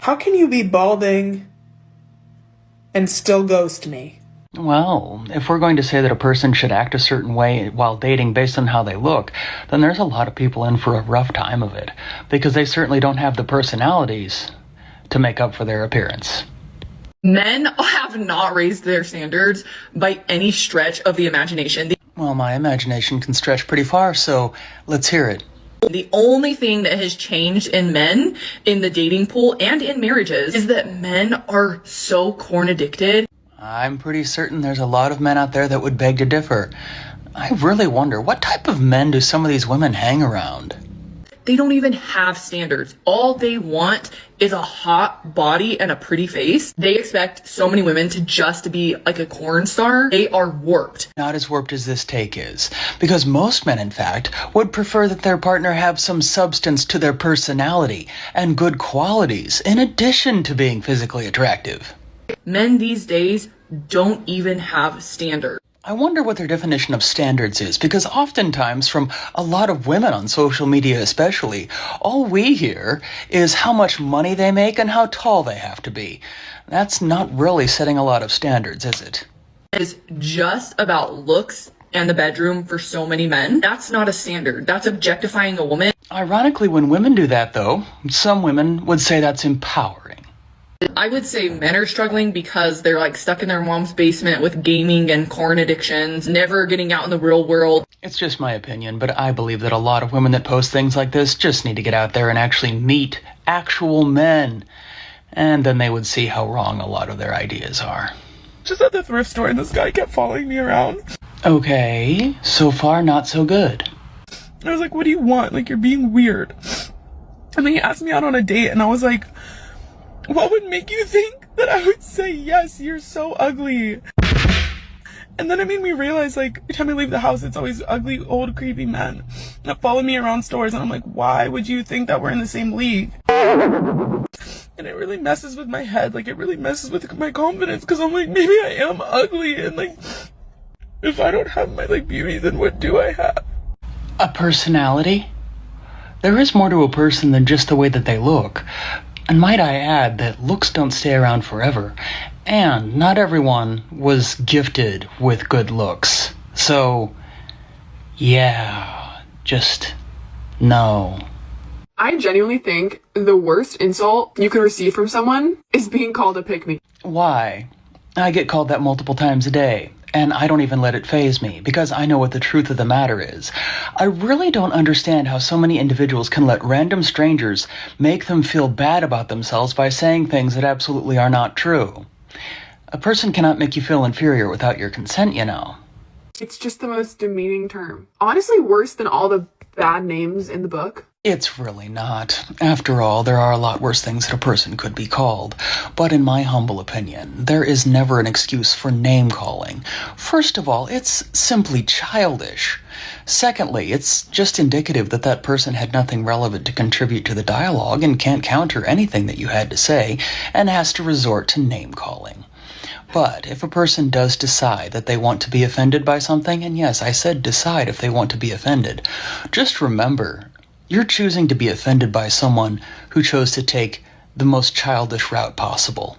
How can you be balding and still ghost me? Well, if we're going to say that a person should act a certain way while dating based on how they look, then there's a lot of people in for a rough time of it, because they certainly don't have the personalities to make up for their appearance. Men have not raised their standards by any stretch of the imagination. Well, my imagination can stretch pretty far, so let's hear it. The only thing that has changed in men, in the dating pool and in marriages, is that men are so corn addicted. I'm pretty certain there's a lot of men out there that would beg to differ. I really wonder, what type of men do some of these women hang around? They don't even have standards. All they want is a hot body and a pretty face. They expect so many women to just be like a porn star. They are warped. Not as warped as this take is, because most men, in fact, would prefer that their partner have some substance to their personality and good qualities, in addition to being physically attractive. Men these days don't even have standards. I wonder what their definition of standards is, because oftentimes from a lot of women on social media especially, all we hear is how much money they make and how tall they have to be. That's not really setting a lot of standards, is it? It's just about looks and the bedroom for so many men. That's not a standard. That's objectifying a woman. Ironically, when women do that, though, some women would say that's empowering. I would say men are struggling because they're like stuck in their mom's basement with gaming and porn addictions, never getting out in the real world. It's just my opinion, but I believe that a lot of women that post things like this just need to get out there and actually meet actual men. And then they would see how wrong a lot of their ideas are. Just at the thrift store and this guy kept following me around. Okay, so far not so good. I was like, what do you want? Like, you're being weird. And then he asked me out on a date and I was like, what would make you think that I would say yes? You're so ugly. And then it made me realize, like, every time I leave the house, it's always ugly, old, creepy men that follow me around stores. And I'm like, why would you think that we're in the same league? And it really messes with my head. Like, it really messes with my confidence. Because I'm like, maybe I am ugly. And, like, if I don't have my, like, beauty, then what do I have? A personality? There is more to a person than just the way that they look. And might I add that looks don't stay around forever, and not everyone was gifted with good looks. So, yeah, just no. I genuinely think the worst insult you could receive from someone is being called a pick-me. Why? I get called that multiple times a day. And I don't even let it faze me, because I know what the truth of the matter is. I really don't understand how so many individuals can let random strangers make them feel bad about themselves by saying things that absolutely are not true. A person cannot make you feel inferior without your consent, you know. It's just the most demeaning term. Honestly, worse than all the bad names in the book. It's really not. After all, there are a lot worse things that a person could be called. But in my humble opinion, there is never an excuse for name-calling. First of all, it's simply childish. Secondly, it's just indicative that that person had nothing relevant to contribute to the dialogue and can't counter anything that you had to say and has to resort to name-calling. But if a person does decide that they want to be offended by something, and yes, I said decide if they want to be offended, just remember, you're choosing to be offended by someone who chose to take the most childish route possible.